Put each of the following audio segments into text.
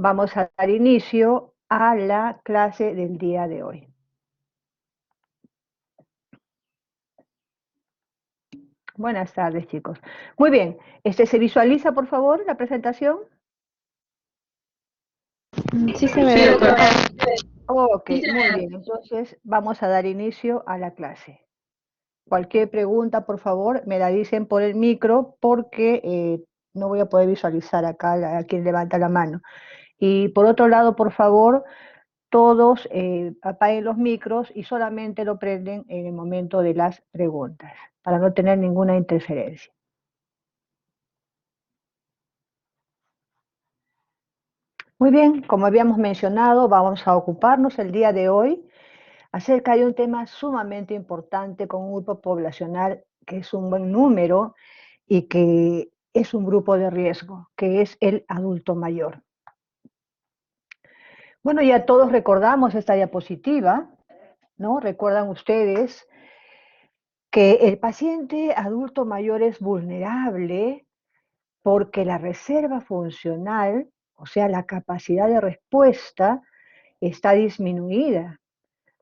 Vamos a dar inicio a la clase del día de hoy. Buenas tardes, chicos. Muy bien, ¿se visualiza, por favor, la presentación? Sí se ve, doctora. Ok, muy bien. Entonces, vamos a dar inicio a la clase. Cualquier pregunta, por favor, me la dicen por el micro porque no voy a poder visualizar acá a quien levanta la mano. Y por otro lado, por favor, todos apaguen los micros y solamente lo prenden en el momento de las preguntas, para no tener ninguna interferencia. Muy bien, como habíamos mencionado, vamos a ocuparnos el día de hoy acerca de un tema sumamente importante con un grupo poblacional que es un buen número y que es un grupo de riesgo, que es el adulto mayor. Bueno, ya todos recordamos esta diapositiva, ¿no? Recuerdan ustedes que el paciente adulto mayor es vulnerable porque la reserva funcional, o sea, la capacidad de respuesta, está disminuida,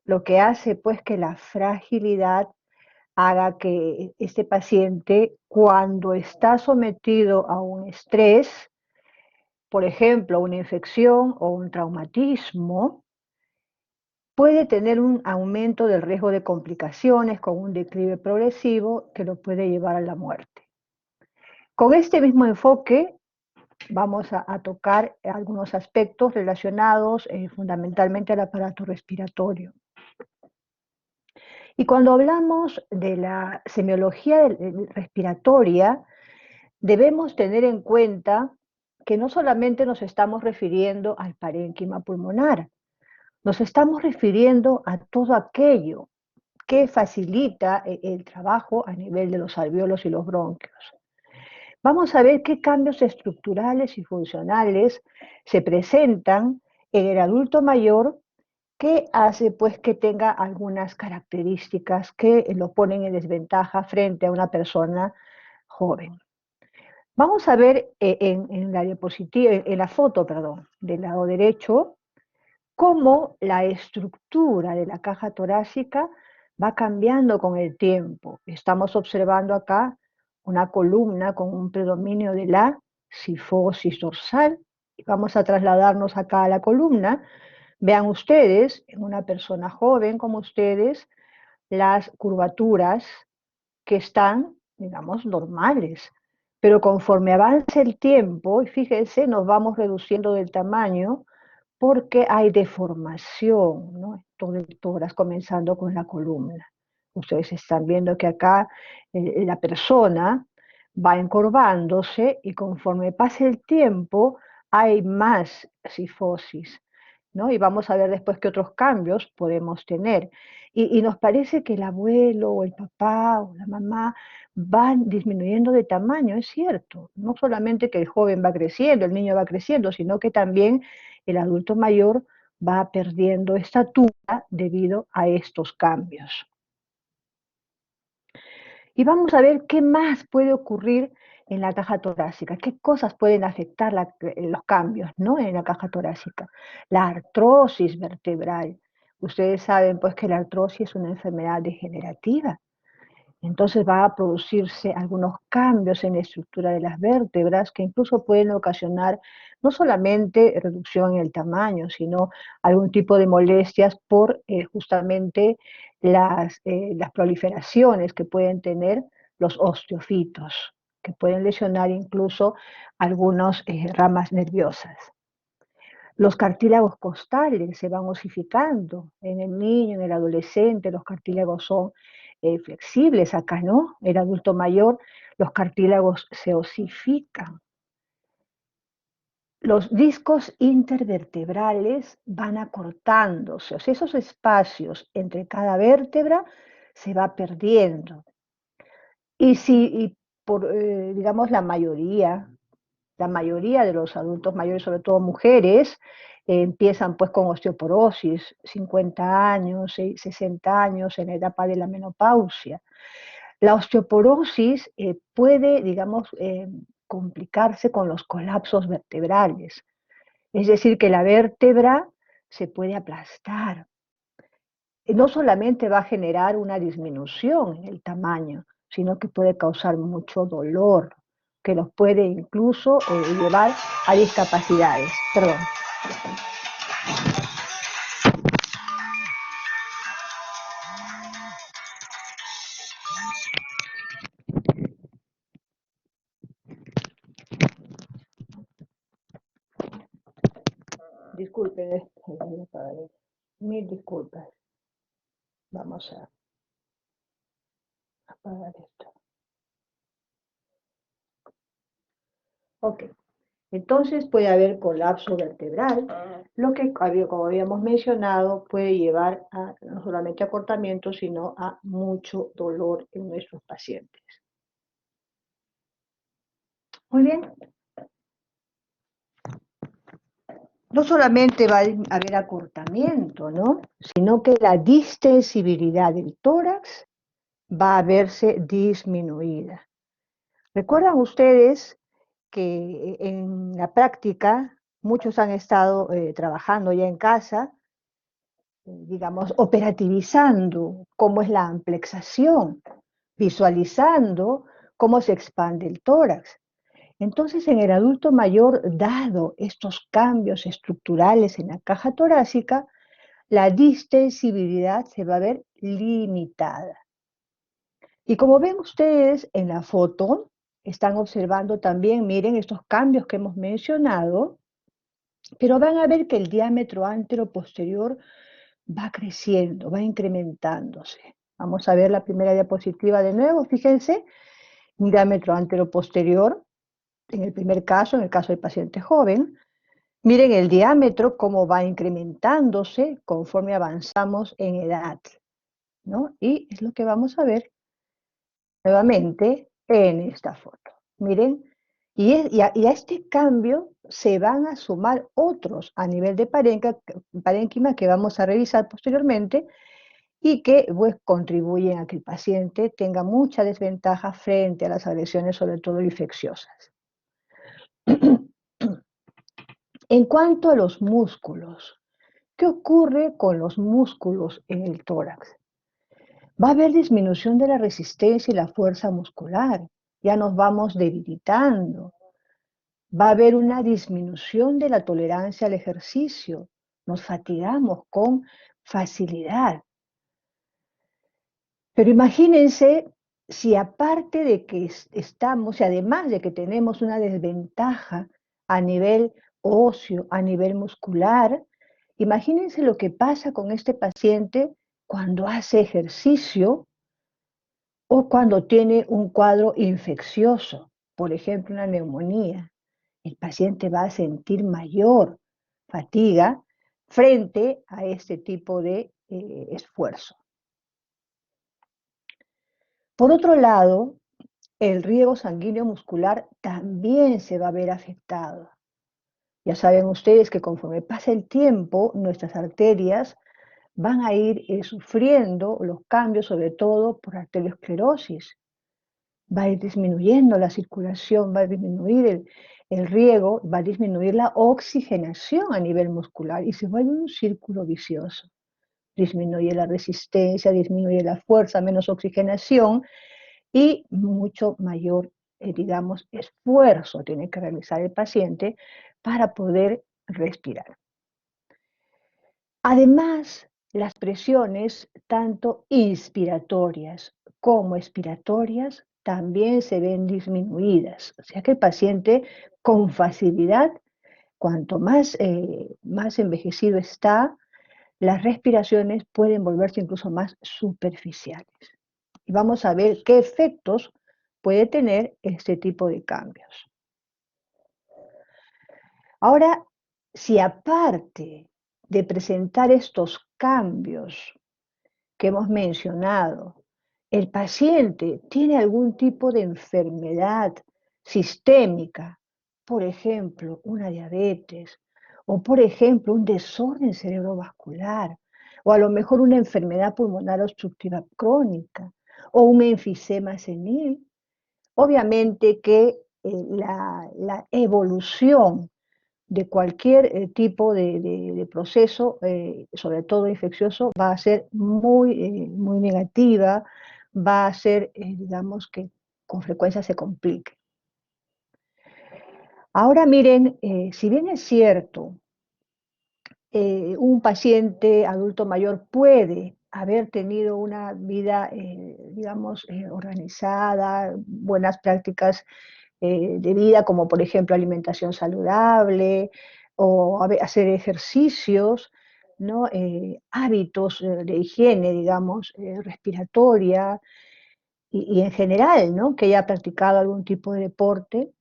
lo que hace pues que la fragilidad haga que este paciente, cuando está sometido a un estrés, por ejemplo, una infección o un traumatismo, puede tener un aumento del riesgo de complicaciones con un declive progresivo que lo puede llevar a la muerte. Con este mismo enfoque vamos a tocar algunos aspectos relacionados fundamentalmente al aparato respiratorio. Y cuando hablamos de la semiología respiratoria, debemos tener en cuenta que no solamente nos estamos refiriendo al parénquima pulmonar, nos estamos refiriendo a todo aquello que facilita el trabajo a nivel de los alvéolos y los bronquios. Vamos a ver qué cambios estructurales y funcionales se presentan en el adulto mayor que hace pues que tenga algunas características que lo ponen en desventaja frente a una persona joven. Vamos a ver en la diapositiva, en la foto, perdón, del lado derecho, cómo la estructura de la caja torácica va cambiando con el tiempo. Estamos observando acá una columna con un predominio de la cifosis dorsal. Vamos a trasladarnos acá a la columna. Vean ustedes, en una persona joven como ustedes, las curvaturas que están, digamos, normales. Pero conforme avance el tiempo, y fíjense, nos vamos reduciendo del tamaño porque hay deformación, ¿no? Todas comenzando con la columna. Ustedes están viendo que acá la persona va encorvándose y conforme pase el tiempo hay más cifosis, ¿no? Y vamos a ver después qué otros cambios podemos tener. Y nos parece que el abuelo o el papá o la mamá van disminuyendo de tamaño, es cierto. No solamente que el joven va creciendo, el niño va creciendo, sino que también el adulto mayor va perdiendo estatura debido a estos cambios. Y vamos a ver qué más puede ocurrir en la caja torácica, qué cosas pueden afectar los cambios, ¿no? En la caja torácica. La artrosis vertebral. Ustedes saben pues que la artrosis es una enfermedad degenerativa. Entonces va a producirse algunos cambios en la estructura de las vértebras que incluso pueden ocasionar no solamente reducción en el tamaño, sino algún tipo de molestias por justamente las proliferaciones que pueden tener los osteofitos, que pueden lesionar incluso algunas ramas nerviosas. Los cartílagos costales se van osificando en el niño, en el adolescente, los cartílagos son flexibles, acá no, el adulto mayor, los cartílagos se osifican. Los discos intervertebrales van acortándose, o sea, esos espacios entre cada vértebra se va perdiendo. Y si digamos, la mayoría de los adultos mayores, sobre todo mujeres, empiezan pues con osteoporosis, 50 años, 60 años en la etapa de la menopausia. La osteoporosis puede, digamos, complicarse con los colapsos vertebrales. Es decir, que la vértebra se puede aplastar. No solamente va a generar una disminución en el tamaño, sino que puede causar mucho dolor, que los puede incluso llevar a discapacidades. Perdón. Disculpen, mil disculpas. Vamos a apagar esto. Ok. Entonces puede haber colapso vertebral, lo que, como habíamos mencionado, puede llevar a, no solamente a acortamiento, sino a mucho dolor en nuestros pacientes. Muy bien. No solamente va a haber acortamiento, ¿no? Sino que la distensibilidad del tórax va a verse disminuida. ¿Recuerdan ustedes que en la práctica muchos han estado trabajando ya en casa, digamos, operativizando cómo es la amplexación, visualizando cómo se expande el tórax? Entonces, en el adulto mayor, dado estos cambios estructurales en la caja torácica, la distensibilidad se va a ver limitada. Y como ven ustedes en la foto, están observando también, miren estos cambios que hemos mencionado, pero van a ver que el diámetro antero-posterior va creciendo, va incrementándose. Vamos a ver la primera diapositiva de nuevo, fíjense, un diámetro antero-posterior, en el primer caso, en el caso del paciente joven. Miren el diámetro, cómo va incrementándose conforme avanzamos en edad, ¿no? Y es lo que vamos a ver nuevamente en esta foto. Miren, y a este cambio se van a sumar otros a nivel de parénquima que vamos a revisar posteriormente y que pues, contribuyen a que el paciente tenga mucha desventaja frente a las agresiones, sobre todo infecciosas. En cuanto a los músculos, ¿qué ocurre con los músculos en el tórax? Va a haber disminución de la resistencia y la fuerza muscular. Ya nos vamos debilitando. Va a haber una disminución de la tolerancia al ejercicio. Nos fatigamos con facilidad. Pero imagínense si aparte de que estamos, y además de que tenemos una desventaja a nivel óseo, a nivel muscular, imagínense lo que pasa con este paciente cuando hace ejercicio o cuando tiene un cuadro infeccioso, por ejemplo, una neumonía. El paciente va a sentir mayor fatiga frente a este tipo de esfuerzo. Por otro lado, el riego sanguíneo muscular también se va a ver afectado. Ya saben ustedes que conforme pasa el tiempo, nuestras arterias van a ir sufriendo los cambios, sobre todo por arteriosclerosis. Va a ir disminuyendo la circulación, va a disminuir el riego, va a disminuir la oxigenación a nivel muscular y se vuelve un círculo vicioso. Disminuye la resistencia, disminuye la fuerza, menos oxigenación y mucho mayor, digamos, esfuerzo tiene que realizar el paciente para poder respirar. Además, las presiones, tanto inspiratorias como expiratorias, también se ven disminuidas. O sea que el paciente con facilidad, cuanto más envejecido está, las respiraciones pueden volverse incluso más superficiales. Y vamos a ver qué efectos puede tener este tipo de cambios. Ahora, si aparte de presentar estos cambios que hemos mencionado, el paciente tiene algún tipo de enfermedad sistémica, por ejemplo, una diabetes, o por ejemplo, un desorden cerebrovascular, o a lo mejor una enfermedad pulmonar obstructiva crónica, o un enfisema senil, obviamente que la evolución de cualquier tipo de proceso, sobre todo infeccioso, va a ser muy negativa, va a ser, digamos, que con frecuencia se complique. Ahora miren, si bien es cierto, un paciente adulto mayor puede haber tenido una vida, digamos, organizada, buenas prácticas de vida, como por ejemplo alimentación saludable o hacer ejercicios, ¿no? Hábitos de higiene, digamos, respiratoria y en general, ¿no? Que haya practicado algún tipo de deporte.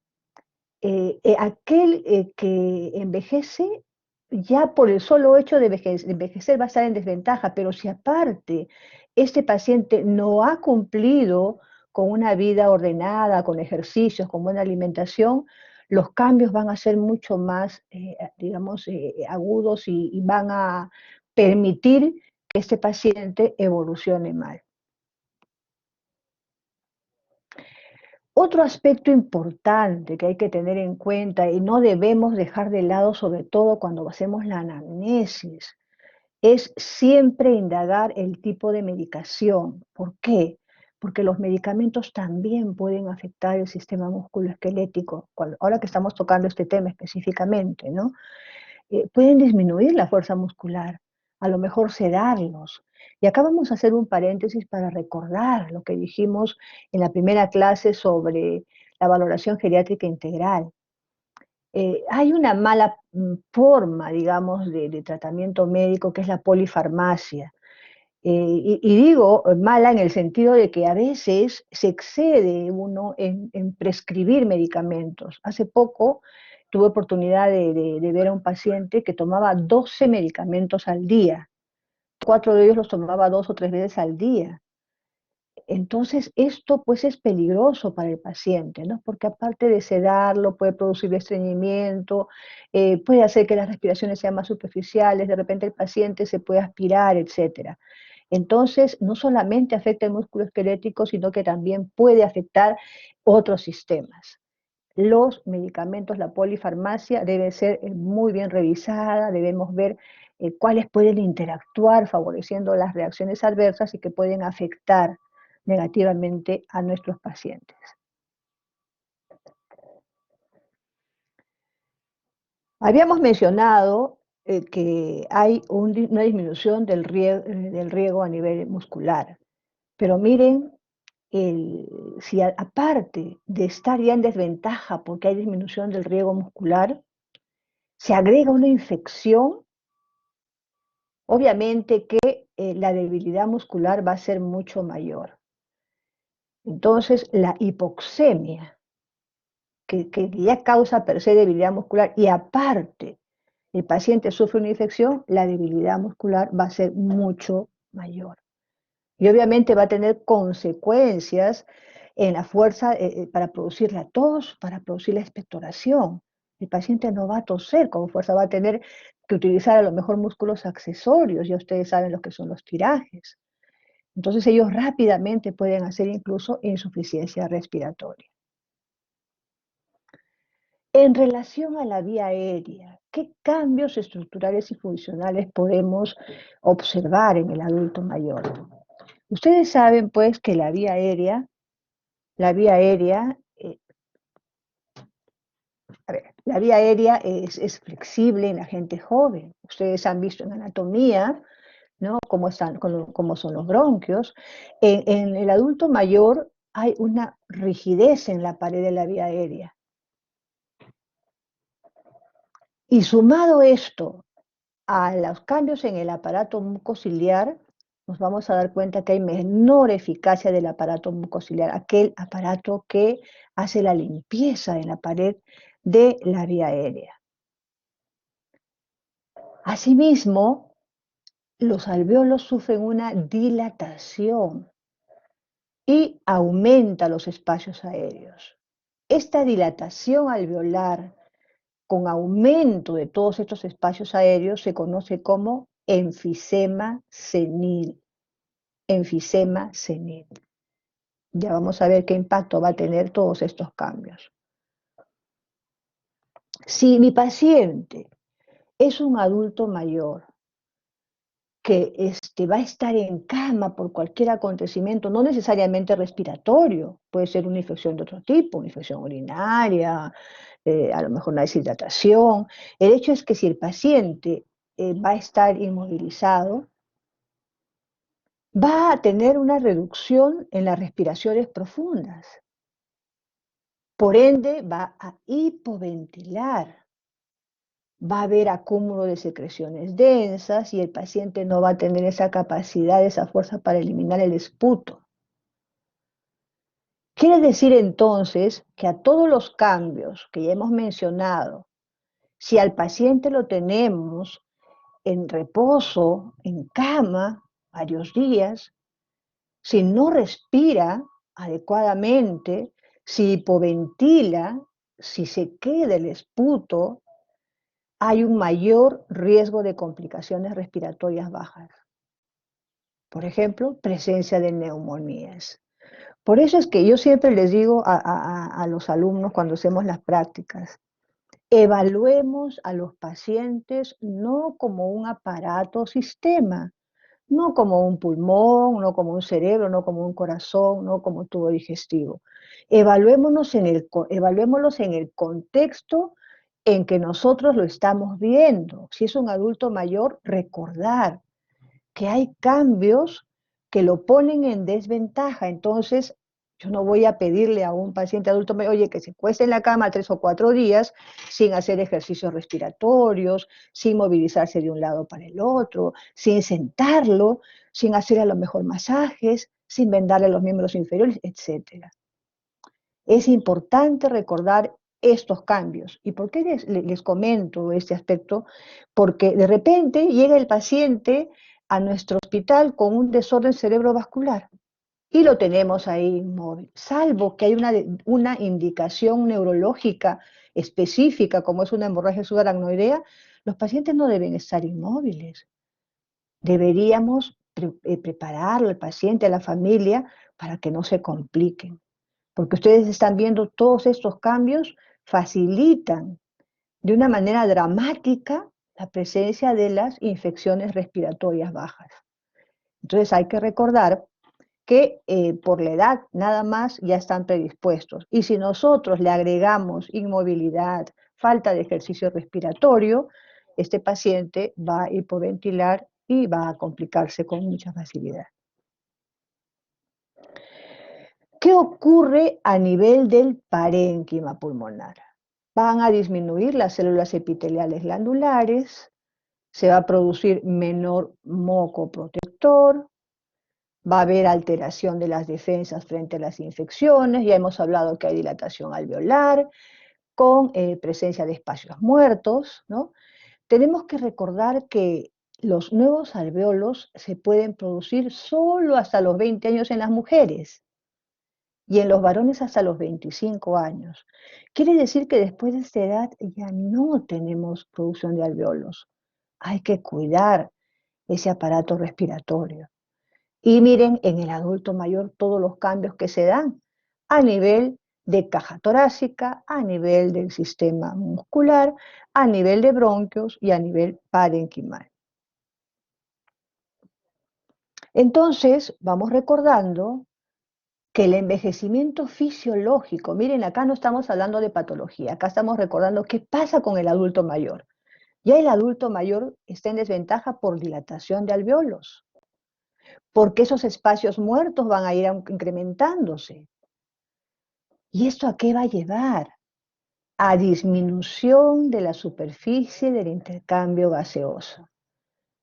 Aquel que envejece, ya por el solo hecho de envejecer va a estar en desventaja, pero si aparte este paciente no ha cumplido con una vida ordenada, con ejercicios, con buena alimentación, los cambios van a ser mucho más, digamos, agudos y van a permitir que este paciente evolucione mal. Otro aspecto importante que hay que tener en cuenta y no debemos dejar de lado, sobre todo cuando hacemos la anamnesis, es siempre indagar el tipo de medicación. ¿Por qué? Porque los medicamentos también pueden afectar el sistema musculoesquelético. Ahora que estamos tocando este tema específicamente, ¿no? Pueden disminuir la fuerza muscular, a lo mejor sedarlos. Y acá vamos a hacer un paréntesis para recordar lo que dijimos en la primera clase sobre la valoración geriátrica integral. Hay una mala forma, digamos, de tratamiento médico que es la polifarmacia. Y digo mala en el sentido de que a veces se excede uno en prescribir medicamentos. Hace poco tuve oportunidad de ver a un paciente que tomaba 12 medicamentos al día. 4 de ellos los tomaba 2 o 3 veces al día. Entonces, esto pues es peligroso para el paciente, ¿no? Porque aparte de sedarlo, puede producir estreñimiento, puede hacer que las respiraciones sean más superficiales, de repente el paciente se puede aspirar, etcétera. Entonces, no solamente afecta el músculo esquelético, sino que también puede afectar otros sistemas. Los medicamentos, la polifarmacia debe ser muy bien revisada, debemos ver cuáles pueden interactuar favoreciendo las reacciones adversas y que pueden afectar negativamente a nuestros pacientes. Habíamos mencionado que hay una disminución del riego a nivel muscular, pero miren, si aparte de estar ya en desventaja porque hay disminución del riego muscular, se agrega una infección, obviamente que la debilidad muscular va a ser mucho mayor. Entonces, la hipoxemia, que ya causa per se debilidad muscular, y aparte el paciente sufre una infección, la debilidad muscular va a ser mucho mayor. Y obviamente va a tener consecuencias en la fuerza para producir la tos, para producir la expectoración. El paciente no va a toser con fuerza, va a tener que utilizar a lo mejor músculos accesorios, ya ustedes saben lo que son los tirajes. Entonces ellos rápidamente pueden hacer incluso insuficiencia respiratoria. En relación a la vía aérea, ¿qué cambios estructurales y funcionales podemos observar en el adulto mayor? Ustedes saben pues que la vía aérea es flexible en la gente joven. Ustedes han visto en anatomía, ¿no? Cómo son los bronquios. En el adulto mayor hay una rigidez en la pared de la vía aérea. Y sumado esto a los cambios en el aparato mucociliar, nos vamos a dar cuenta que hay menor eficacia del aparato mucociliar, aquel aparato que hace la limpieza en la pared de la vía aérea. Asimismo, los alvéolos sufren una dilatación y aumenta los espacios aéreos. Esta dilatación alveolar con aumento de todos estos espacios aéreos se conoce como enfisema senil. Enfisema senil. Ya vamos a ver qué impacto va a tener todos estos cambios. Si mi paciente es un adulto mayor que va a estar en cama por cualquier acontecimiento, no necesariamente respiratorio, puede ser una infección de otro tipo, una infección urinaria, a lo mejor una deshidratación. El hecho es que si el paciente va a estar inmovilizado, va a tener una reducción en las respiraciones profundas. Por ende, va a hipoventilar. Va a haber acúmulo de secreciones densas y el paciente no va a tener esa capacidad, esa fuerza para eliminar el esputo. Quiere decir entonces que a todos los cambios que ya hemos mencionado, si al paciente lo tenemos en reposo, en cama, varios días, si no respira adecuadamente, si hipoventila, si se queda el esputo, hay un mayor riesgo de complicaciones respiratorias bajas. Por ejemplo, presencia de neumonías. Por eso es que yo siempre les digo a los alumnos cuando hacemos las prácticas, evaluemos a los pacientes no como un aparato o sistema, no como un pulmón, no como un cerebro, no como un corazón, no como un tubo digestivo. Evaluémoslos en el contexto en que nosotros lo estamos viendo. Si es un adulto mayor, recordar que hay cambios que lo ponen en desventaja. Entonces, yo no voy a pedirle a un paciente adulto mayor, oye, que se cueste en la cama 3 o 4 días sin hacer ejercicios respiratorios, sin movilizarse de un lado para el otro, sin sentarlo, sin hacer a lo mejor masajes, sin vendarle los miembros inferiores, etcétera. Es importante recordar estos cambios. ¿Y por qué les comento este aspecto? Porque de repente llega el paciente a nuestro hospital con un desorden cerebrovascular y lo tenemos ahí inmóvil, salvo que hay una indicación neurológica específica, como es una hemorragia subaracnoidea, los pacientes no deben estar inmóviles. Deberíamos prepararlo al paciente, a la familia, para que no se compliquen, porque ustedes están viendo todos estos cambios facilitan de una manera dramática la presencia de las infecciones respiratorias bajas. Entonces hay que recordar que por la edad nada más ya están predispuestos. Y si nosotros le agregamos inmovilidad, falta de ejercicio respiratorio, este paciente va a hipoventilar y va a complicarse con mucha facilidad. ¿Qué ocurre a nivel del parénquima pulmonar? Van a disminuir las células epiteliales glandulares, se va a producir menor moco protector, va a haber alteración de las defensas frente a las infecciones, ya hemos hablado que hay dilatación alveolar, con presencia de espacios muertos, ¿no? Tenemos que recordar que los nuevos alveolos se pueden producir solo hasta los 20 años en las mujeres y en los varones hasta los 25 años. Quiere decir que después de esta edad ya no tenemos producción de alveolos. Hay que cuidar ese aparato respiratorio. Y miren en el adulto mayor todos los cambios que se dan a nivel de caja torácica, a nivel del sistema muscular, a nivel de bronquios y a nivel parenquimal. Entonces, vamos recordando que el envejecimiento fisiológico, miren, acá no estamos hablando de patología, acá estamos recordando qué pasa con el adulto mayor. Ya el adulto mayor está en desventaja por dilatación de alveolos, porque esos espacios muertos van a ir incrementándose. ¿Y esto a qué va a llevar? A disminución de la superficie del intercambio gaseoso.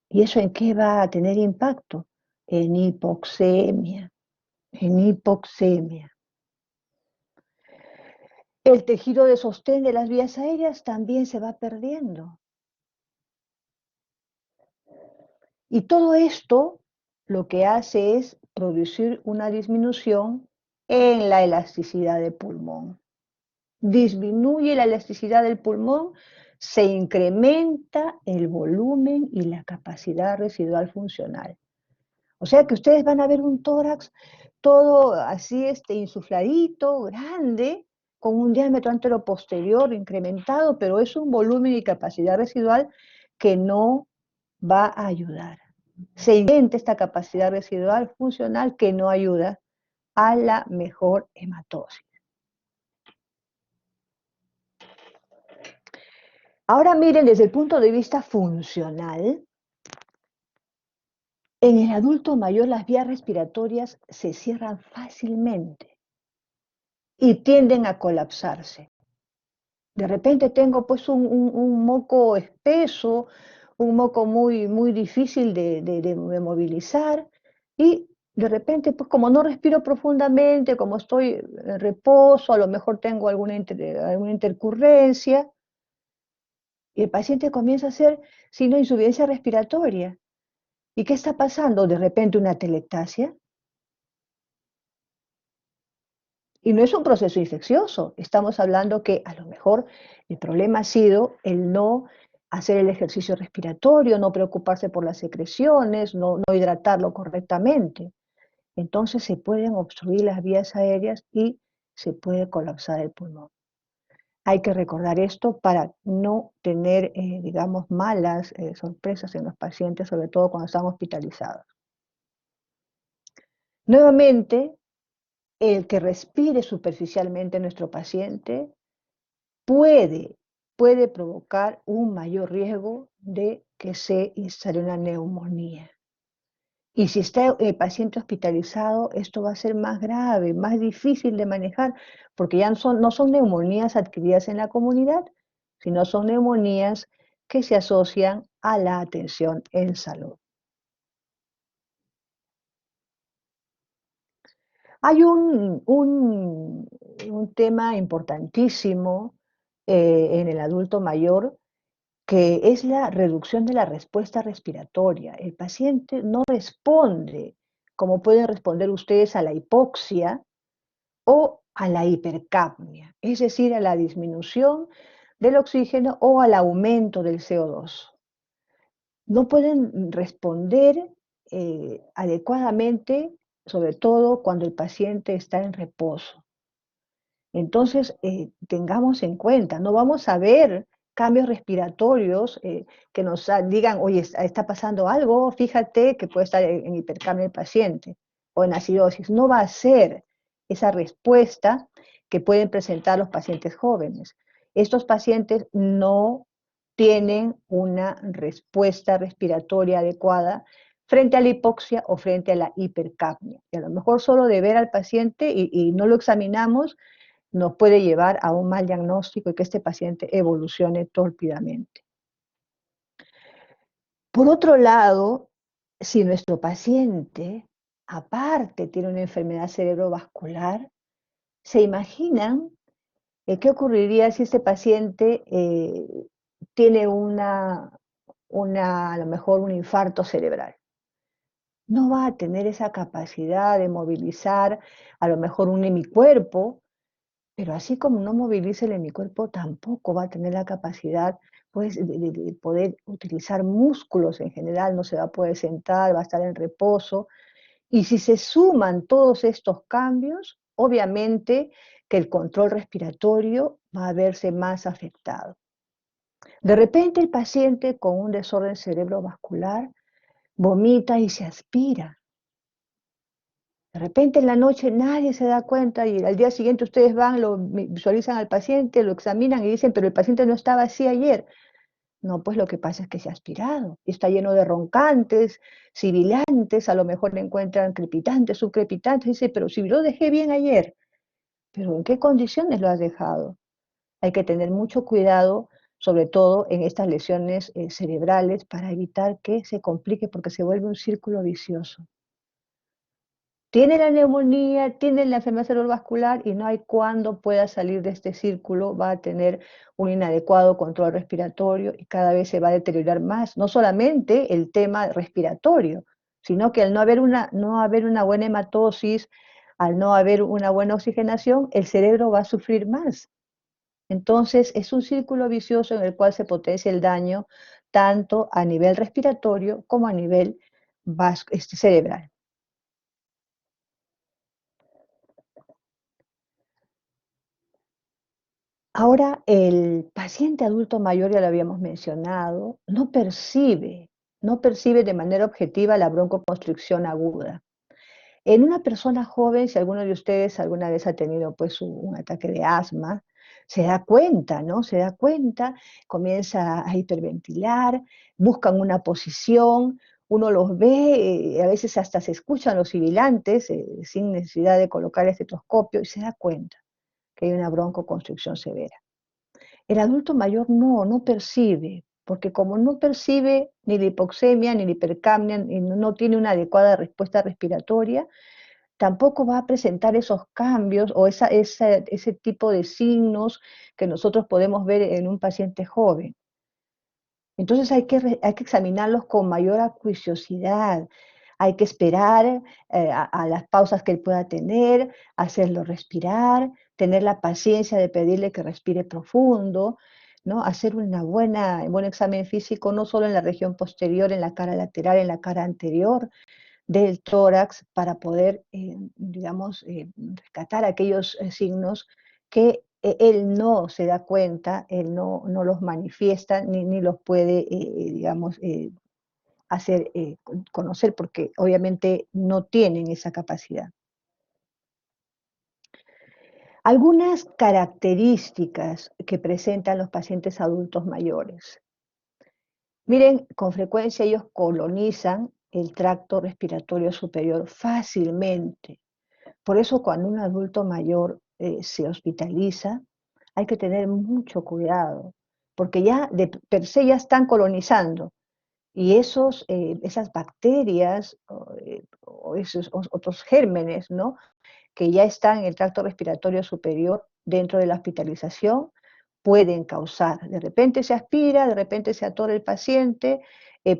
¿Y eso en qué va a tener impacto? En hipoxemia, en hipoxemia. El tejido de sostén de las vías aéreas también se va perdiendo. Y todo esto lo que hace es producir una disminución en la elasticidad del pulmón. Disminuye la elasticidad del pulmón, se incrementa el volumen y la capacidad residual funcional. O sea que ustedes van a ver un tórax todo así insufladito, grande, con un diámetro anteroposterior incrementado, pero es un volumen y capacidad residual que no va a ayudar. Se inventa esta capacidad residual funcional que no ayuda a la mejor hematosis. Ahora miren desde el punto de vista funcional, en el adulto mayor las vías respiratorias se cierran fácilmente y tienden a colapsarse. De repente tengo pues un moco espeso, un moco muy difícil de movilizar y de repente pues como no respiro profundamente, como estoy en reposo, a lo mejor tengo alguna intercurrencia y el paciente comienza a hacer signo de insuficiencia respiratoria. ¿Y qué está pasando? De repente una atelectasia. Y no es un proceso infeccioso. Estamos hablando que a lo mejor el problema ha sido el no hacer el ejercicio respiratorio, no preocuparse por las secreciones, no hidratarlo correctamente. Entonces se pueden obstruir las vías aéreas y se puede colapsar el pulmón. Hay que recordar esto para no tener, digamos, malas sorpresas en los pacientes, sobre todo cuando están hospitalizados. Nuevamente, el que respire superficialmente nuestro paciente puede, puede provocar un mayor riesgo de que se instale una neumonía. Y si está el paciente hospitalizado, esto va a ser más grave, más difícil de manejar, porque ya no son neumonías adquiridas en la comunidad, sino son neumonías que se asocian a la atención en salud. Hay un tema importantísimo en el adulto mayor que es la reducción de la respuesta respiratoria. El paciente no responde como pueden responder ustedes a la hipoxia o a la hipercapnia, es decir, a la disminución del oxígeno o al aumento del CO2. No pueden responder adecuadamente, sobre todo cuando el paciente está en reposo. Entonces, tengamos en cuenta, no vamos a ver cambios respiratorios que nos digan, oye, está pasando algo, fíjate que puede estar en hipercapnia el paciente o en acidosis. No va a ser esa respuesta que pueden presentar los pacientes jóvenes. Estos pacientes no tienen una respuesta respiratoria adecuada frente a la hipoxia o frente a la hipercapnia. Y a lo mejor solo de ver al paciente y no lo examinamos, nos puede llevar a un mal diagnóstico y que este paciente evolucione tórpidamente. Por otro lado, si nuestro paciente, aparte, tiene una enfermedad cerebrovascular, ¿se imaginan qué ocurriría si este paciente tiene a lo mejor un infarto cerebral? No va a tener esa capacidad de movilizar a lo mejor un hemicuerpo. Pero así como no moviliza el hemicuerpo, tampoco va a tener la capacidad, pues, de poder utilizar músculos en general, no se va a poder sentar, va a estar en reposo. Y si se suman todos estos cambios, obviamente que el control respiratorio va a verse más afectado. De repente el paciente con un desorden cerebrovascular vomita y se aspira. De repente en la noche nadie se da cuenta y al día siguiente ustedes van, lo visualizan al paciente, lo examinan y dicen, pero el paciente no estaba así ayer. No, pues lo que pasa es que se ha aspirado y está lleno de roncantes, sibilantes, a lo mejor le encuentran crepitantes, subcrepitantes, dice, pero si lo dejé bien ayer, pero ¿en qué condiciones lo has dejado? Hay que tener mucho cuidado, sobre todo en estas lesiones cerebrales, para evitar que se complique porque se vuelve un círculo vicioso. Tiene la neumonía, tiene la enfermedad cerebrovascular y no hay cuándo pueda salir de este círculo, va a tener un inadecuado control respiratorio y cada vez se va a deteriorar más, no solamente el tema respiratorio, sino que al no haber una buena hematosis, al no haber una buena oxigenación, el cerebro va a sufrir más. Entonces es un círculo vicioso en el cual se potencia el daño tanto a nivel respiratorio como a nivel cerebral. Ahora, el paciente adulto mayor, ya lo habíamos mencionado, no percibe de manera objetiva la broncoconstricción aguda. En una persona joven, si alguno de ustedes alguna vez ha tenido pues un ataque de asma, se da cuenta, ¿no? Se da cuenta, comienza a hiperventilar, buscan una posición, uno los ve, a veces hasta se escuchan los sibilantes sin necesidad de colocar el estetoscopio y se da cuenta que hay una broncoconstricción severa. El adulto mayor no percibe, porque como no percibe ni la hipoxemia ni la hipercapnia y no tiene una adecuada respuesta respiratoria, tampoco va a presentar esos cambios o ese tipo de signos que nosotros podemos ver en un paciente joven. Entonces hay que examinarlos con mayor acuiciosidad, hay que esperar a las pausas que él pueda tener, hacerlo respirar, tener la paciencia de pedirle que respire profundo, ¿no? Hacer un buen examen físico, no solo en la región posterior, en la cara lateral, en la cara anterior, del tórax para poder, digamos, rescatar aquellos signos que él no se da cuenta, él no los manifiesta ni los puede, digamos, hacer conocer porque obviamente no tienen esa capacidad. Algunas características que presentan los pacientes adultos mayores. Miren, con frecuencia ellos colonizan el tracto respiratorio superior fácilmente. Por eso cuando un adulto mayor se hospitaliza, hay que tener mucho cuidado, porque ya de per se ya están colonizando y esas bacterias o esos otros gérmenes, ¿no? Que ya están en el tracto respiratorio superior dentro de la hospitalización, pueden causar. De repente se aspira, de repente se atora el paciente,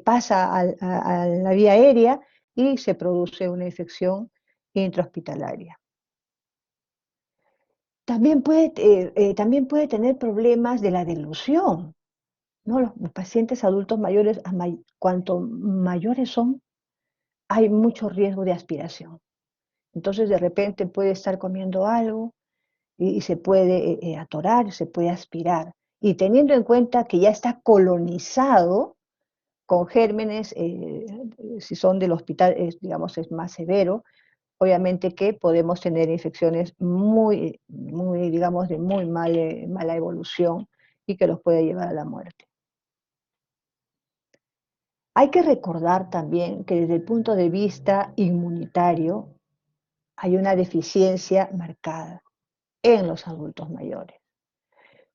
pasa a la vía aérea y se produce una infección intrahospitalaria. También puede tener problemas de la deglución, ¿no? Los pacientes adultos mayores, cuanto mayores son, hay mucho riesgo de aspiración. Entonces, de repente puede estar comiendo algo y se puede atorar, se puede aspirar. Y teniendo en cuenta que ya está colonizado con gérmenes, si son del hospital, digamos, es más severo, obviamente que podemos tener infecciones muy, digamos, de muy mala evolución y que los puede llevar a la muerte. Hay que recordar también que desde el punto de vista inmunitario hay una deficiencia marcada en los adultos mayores.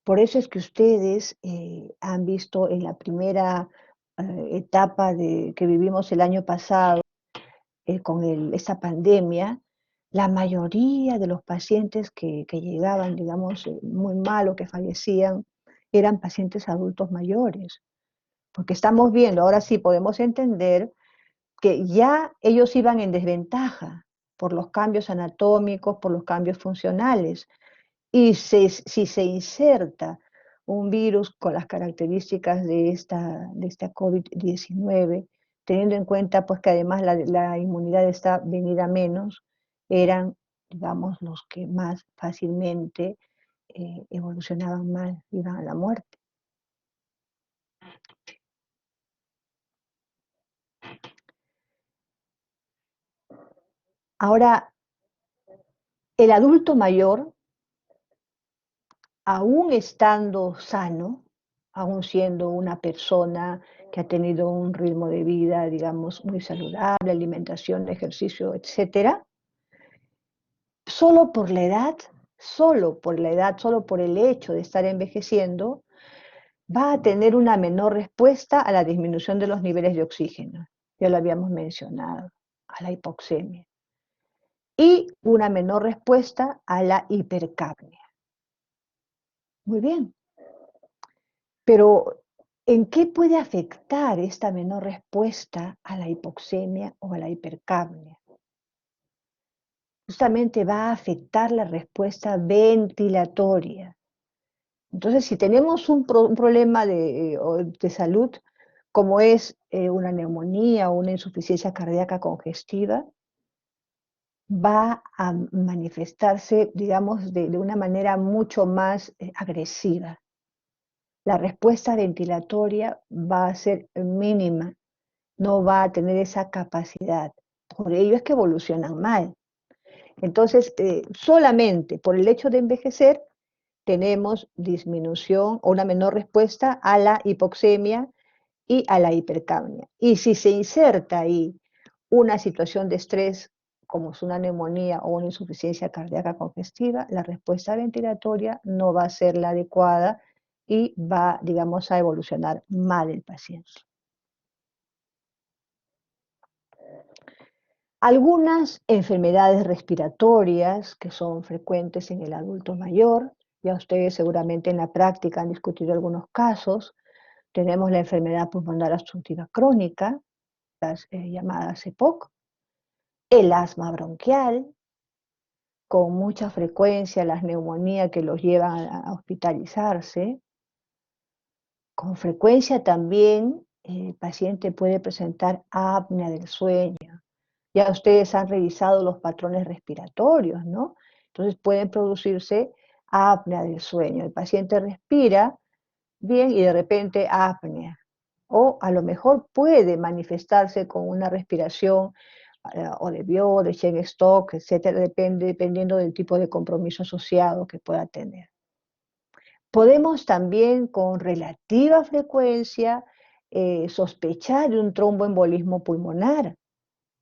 Por eso es que ustedes han visto en la primera etapa que vivimos el año pasado, con esta pandemia, la mayoría de los pacientes que llegaban, digamos, muy mal o que fallecían, eran pacientes adultos mayores. Porque estamos viendo, ahora sí podemos entender que ya ellos iban en desventaja por los cambios anatómicos, por los cambios funcionales. Y si se inserta un virus con las características de esta COVID-19, teniendo en cuenta pues que además la inmunidad está venida menos, eran, digamos, los que más fácilmente evolucionaban mal, iban a la muerte. Ahora, el adulto mayor, aún estando sano, aún siendo una persona que ha tenido un ritmo de vida, digamos, muy saludable, alimentación, ejercicio, etcétera, solo por la edad, solo por el hecho de estar envejeciendo, va a tener una menor respuesta a la disminución de los niveles de oxígeno, ya lo habíamos mencionado, a la hipoxemia, y una menor respuesta a la hipercapnia. Muy bien, pero ¿en qué puede afectar esta menor respuesta a la hipoxemia o a la hipercapnia? Justamente va a afectar la respuesta ventilatoria. Entonces, si tenemos un problema de salud, como es una neumonía o una insuficiencia cardíaca congestiva, va a manifestarse, digamos, de una manera mucho más agresiva. La respuesta ventilatoria va a ser mínima, no va a tener esa capacidad. Por ello es que evolucionan mal. Entonces, solamente por el hecho de envejecer, tenemos disminución o una menor respuesta a la hipoxemia y a la hipercapnia. Y si se inserta ahí una situación de estrés, como es una neumonía o una insuficiencia cardíaca congestiva, la respuesta ventilatoria no va a ser la adecuada y va, digamos, a evolucionar mal el paciente. Algunas enfermedades respiratorias que son frecuentes en el adulto mayor, ya ustedes seguramente en la práctica han discutido algunos casos. Tenemos la enfermedad pulmonar obstructiva crónica, las llamadas EPOC, el asma bronquial, con mucha frecuencia las neumonías que los llevan a hospitalizarse. Con frecuencia también el paciente puede presentar apnea del sueño. Ya ustedes han revisado los patrones respiratorios, ¿no? Entonces pueden producirse apnea del sueño. El paciente respira bien y de repente apnea. O a lo mejor puede manifestarse con una respiración o de Biot, de Cheyne-Stokes, etcétera, dependiendo del tipo de compromiso asociado que pueda tener. Podemos también con relativa frecuencia sospechar de un tromboembolismo pulmonar,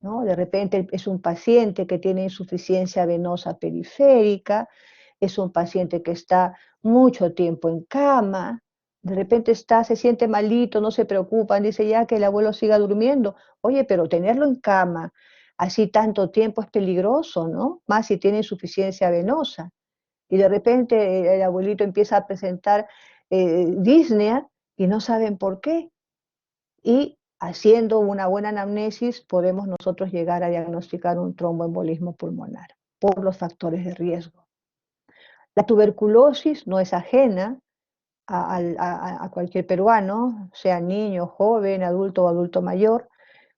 ¿no? De repente es un paciente que tiene insuficiencia venosa periférica, es un paciente que está mucho tiempo en cama, de repente se siente malito, no se preocupan, dice ya que el abuelo siga durmiendo. Oye, pero tenerlo en cama así tanto tiempo es peligroso, ¿no? Más si tiene insuficiencia venosa. Y de repente el abuelito empieza a presentar disnea y no saben por qué. Y haciendo una buena anamnesis podemos nosotros llegar a diagnosticar un tromboembolismo pulmonar por los factores de riesgo. La tuberculosis no es ajena a cualquier peruano, sea niño, joven, adulto o adulto mayor.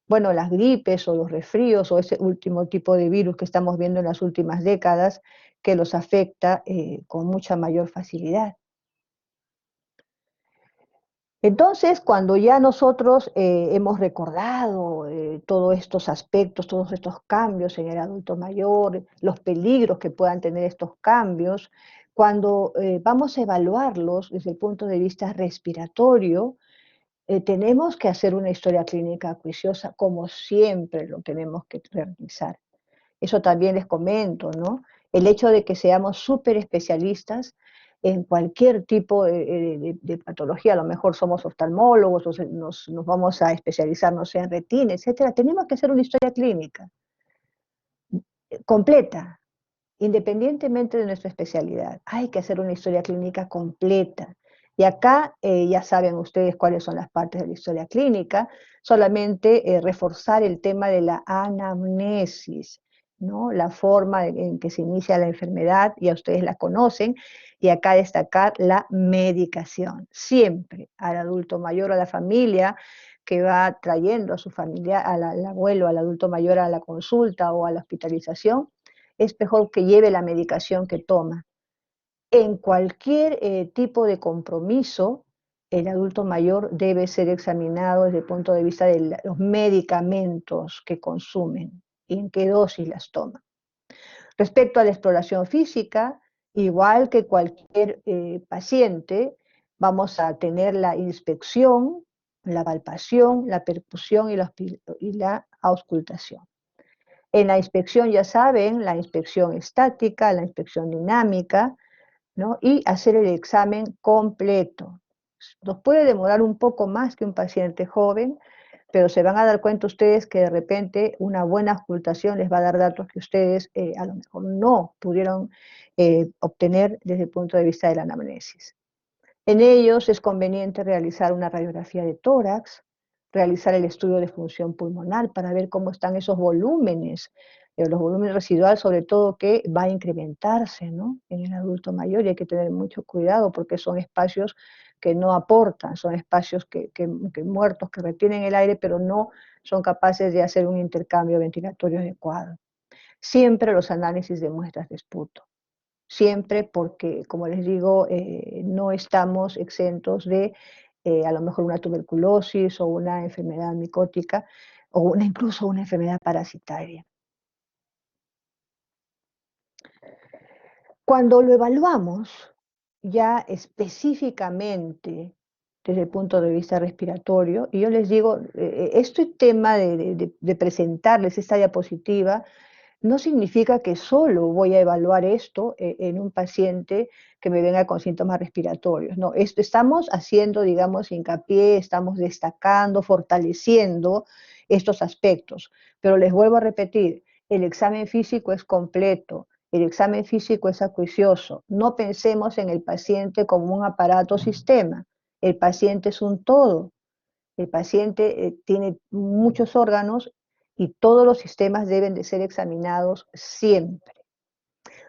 Bueno, las gripes o los resfríos o ese último tipo de virus que estamos viendo en las últimas décadas que los afecta con mucha mayor facilidad. Entonces, cuando ya nosotros hemos recordado todos estos aspectos, todos estos cambios en el adulto mayor, los peligros que puedan tener estos cambios, cuando vamos a evaluarlos desde el punto de vista respiratorio, tenemos que hacer una historia clínica acuiciosa, como siempre lo tenemos que realizar. Eso también les comento, ¿no? El hecho de que seamos súper especialistas en cualquier tipo de patología, a lo mejor somos oftalmólogos, o nos vamos a especializar, no sé, en retina, etcétera, tenemos que hacer una historia clínica completa, independientemente de nuestra especialidad. Hay que hacer una historia clínica completa. Y acá ya saben ustedes cuáles son las partes de la historia clínica, solamente reforzar el tema de la anamnesis, ¿no? La forma en que se inicia la enfermedad, ya ustedes la conocen, y acá destacar la medicación. Siempre al adulto mayor, a la familia que va trayendo a su familia, al abuelo, al adulto mayor a la consulta o a la hospitalización, es mejor que lleve la medicación que toma. En cualquier tipo de compromiso, el adulto mayor debe ser examinado desde el punto de vista de los medicamentos que consumen y en qué dosis las toman. Respecto a la exploración física, igual que cualquier paciente, vamos a tener la inspección, la palpación, la percusión y la auscultación. En la inspección, ya saben, la inspección estática, la inspección dinámica, ¿no? Y hacer el examen completo. Nos puede demorar un poco más que un paciente joven, pero se van a dar cuenta ustedes que de repente una buena auscultación les va a dar datos que ustedes a lo mejor no pudieron obtener desde el punto de vista de la anamnesis. En ellos es conveniente realizar una radiografía de tórax, realizar el estudio de función pulmonar para ver cómo están esos volúmenes, los volúmenes residuales sobre todo que va a incrementarse, ¿no? En el adulto mayor y hay que tener mucho cuidado porque son espacios que no aportan, son espacios que muertos, que retienen el aire, pero no son capaces de hacer un intercambio ventilatorio adecuado. siempre los análisis de muestras de esputo. Siempre porque, como les digo, no estamos exentos de a lo mejor una tuberculosis o una enfermedad micótica o incluso una enfermedad parasitaria. Cuando lo evaluamos ya específicamente desde el punto de vista respiratorio, y yo les digo, este tema de presentarles esta diapositiva no significa que solo voy a evaluar esto en un paciente que me venga con síntomas respiratorios. No, estamos haciendo, digamos, hincapié, estamos destacando, fortaleciendo estos aspectos. Pero les vuelvo a repetir, el examen físico es completo, el examen físico es acuicioso. No pensemos en el paciente como un aparato sistema. El paciente es un todo. El paciente tiene muchos órganos y todos los sistemas deben de ser examinados siempre.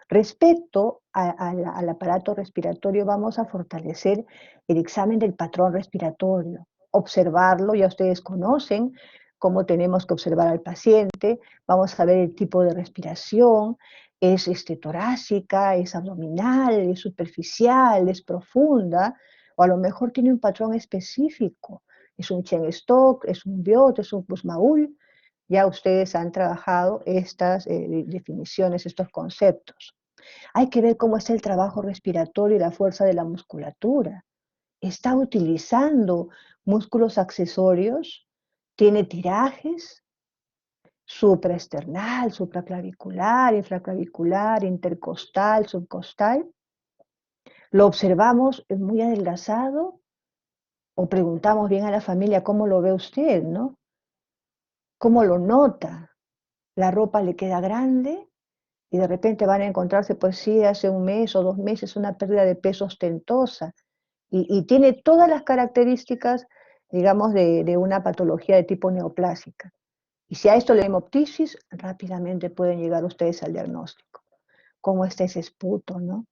Respecto al aparato respiratorio, vamos a fortalecer el examen del patrón respiratorio, observarlo, ya ustedes conocen cómo tenemos que observar al paciente, vamos a ver el tipo de respiración, es torácica, es abdominal, es superficial, es profunda, o a lo mejor tiene un patrón específico, es un Chien-Stokes, es un Biot, es un Kussmaul. Ya ustedes han trabajado estas definiciones, estos conceptos. Hay que ver cómo está el trabajo respiratorio y la fuerza de la musculatura. ¿Está utilizando músculos accesorios? ¿Tiene tirajes? Supraesternal, supraclavicular, infraclavicular, intercostal, subcostal. ¿Lo observamos muy adelgazado? O preguntamos bien a la familia cómo lo ve usted, ¿no? ¿Cómo lo nota? ¿La ropa le queda grande? Y de repente van a encontrarse, pues sí, hace un mes o 2 meses una pérdida de peso ostentosa y tiene todas las características, digamos, de una patología de tipo neoplásica. Y si a esto le hemoptisis, rápidamente pueden llegar ustedes al diagnóstico. ¿Cómo está ese esputo, no?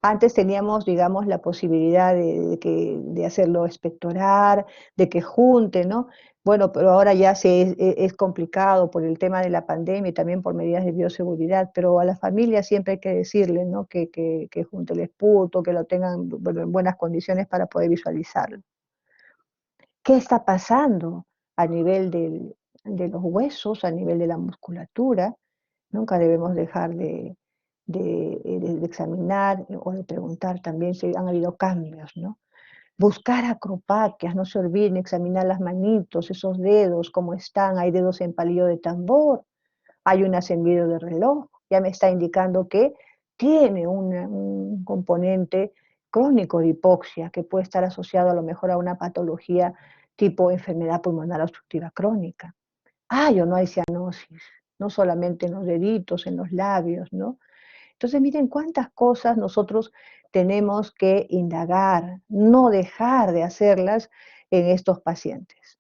Antes teníamos, digamos, la posibilidad de hacerlo expectorar, de que junte, ¿no? Bueno, pero ahora ya es complicado por el tema de la pandemia y también por medidas de bioseguridad, pero a la familia siempre hay que decirle, ¿no? Que junte el esputo, que lo tengan, bueno, en buenas condiciones para poder visualizarlo. ¿Qué está pasando a nivel de los huesos, a nivel de la musculatura? Nunca debemos dejar de examinar o de preguntar también si han habido cambios, ¿no? Buscar acropaquias, no se olviden examinar las manitos, esos dedos, cómo están, hay dedos en palillo de tambor, hay un ascendido de reloj, ya me está indicando que tiene un componente crónico de hipoxia que puede estar asociado a lo mejor a una patología tipo enfermedad pulmonar obstructiva crónica. Hay o no hay cianosis, no solamente en los deditos, en los labios, ¿no? Entonces, miren cuántas cosas nosotros tenemos que indagar, no dejar de hacerlas en estos pacientes.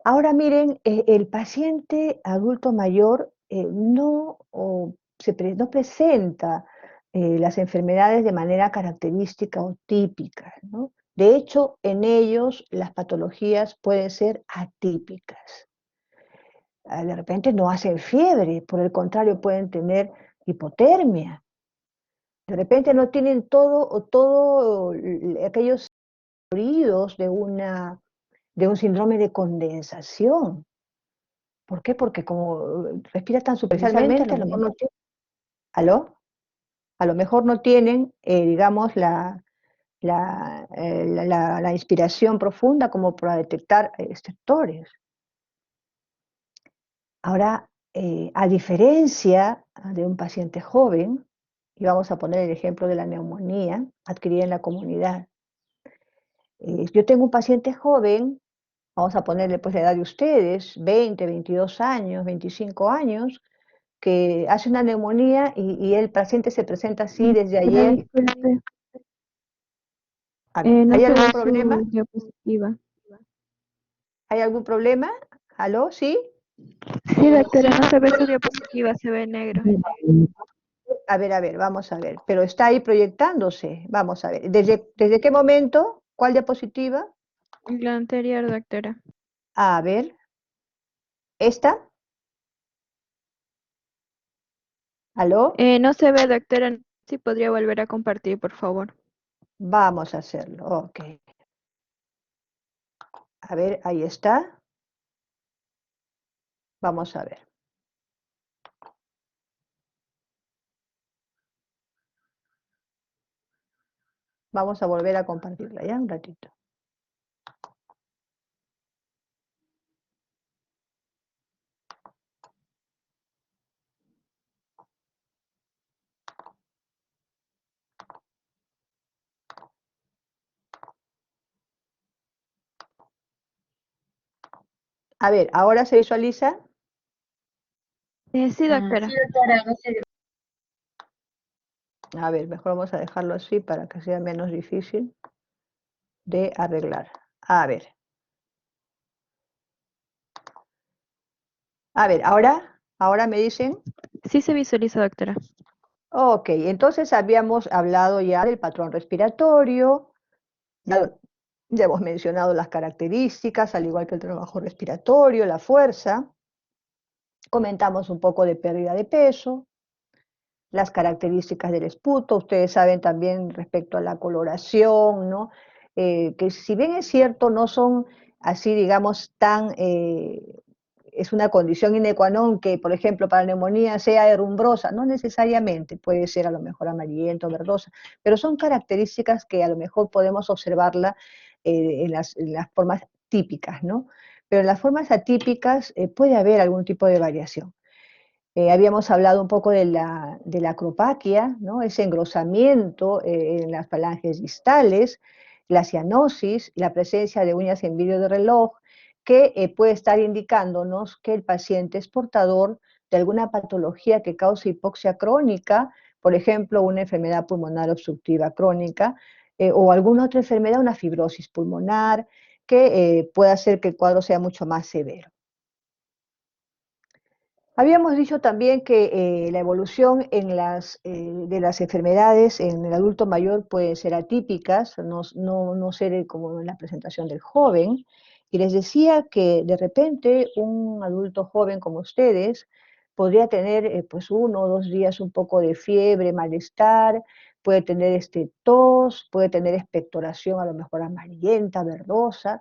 Ahora miren, el paciente adulto mayor no presenta las enfermedades de manera característica o típica, ¿no? De hecho, en ellos las patologías pueden ser atípicas. De repente no hacen fiebre, por el contrario pueden tener hipotermia. De repente no tienen todo aquellos oídos de un síndrome de condensación. ¿Por qué? Porque como respira tan superficialmente, a lo mejor no tienen, ¿aló? A lo mejor no tienen, digamos, la inspiración profunda como para detectar estertores. Ahora, a diferencia de un paciente joven, y vamos a poner el ejemplo de la neumonía adquirida en la comunidad. Yo tengo un paciente joven, vamos a ponerle pues la edad de ustedes, 20, 22 años, 25 años, que hace una neumonía y el paciente se presenta así desde ayer. Disculpe, A ver, no ¿hay se algún ve problema? su diapositiva. ¿Hay algún problema? ¿Aló? ¿Sí? Sí, doctora, no se ve su diapositiva, se ve negro. A ver, vamos a ver. Pero está ahí proyectándose. Vamos a ver. ¿Desde qué momento? ¿Cuál diapositiva? La anterior, doctora. A ver. ¿Esta? ¿Aló? No se ve, doctora. Si podría volver a compartir, por favor. Vamos a hacerlo. Ok. A ver, ahí está. Vamos a ver. Vamos a volver a compartirla ya un ratito. A ver, ¿ahora se visualiza? Sí, doctora. Sí, doctora, no sé. A ver, mejor vamos a dejarlo así para que sea menos difícil de arreglar. A ver. A ver, ¿ahora me dicen? Sí se visualiza, doctora. Ok, entonces habíamos hablado ya del patrón respiratorio, ya, ya hemos mencionado las características, al igual que el trabajo respiratorio, la fuerza. Comentamos un poco de pérdida de peso, las características del esputo. Ustedes saben también respecto a la coloración, ¿no? Que si bien es cierto, no son así, digamos, tan... es una condición ine qua non que, por ejemplo, para neumonía sea herrumbrosa, no necesariamente, puede ser a lo mejor amarillento, verdosa, pero son características que a lo mejor podemos observarla en las formas típicas, ¿no? Pero en las formas atípicas puede haber algún tipo de variación. Habíamos hablado un poco de la acropaquia, ¿no? Ese engrosamiento en las falanges distales, la cianosis, la presencia de uñas en vidrio de reloj, que puede estar indicándonos que el paciente es portador de alguna patología que causa hipoxia crónica, por ejemplo, una enfermedad pulmonar obstructiva crónica, o alguna otra enfermedad, una fibrosis pulmonar, que pueda hacer que el cuadro sea mucho más severo. Habíamos dicho también que la evolución de las enfermedades en el adulto mayor pueden ser atípicas, no ser como en la presentación del joven. Y les decía que de repente un adulto joven como ustedes podría tener pues 1 o 2 días un poco de fiebre, malestar, puede tener tos, puede tener expectoración a lo mejor amarillenta, verdosa,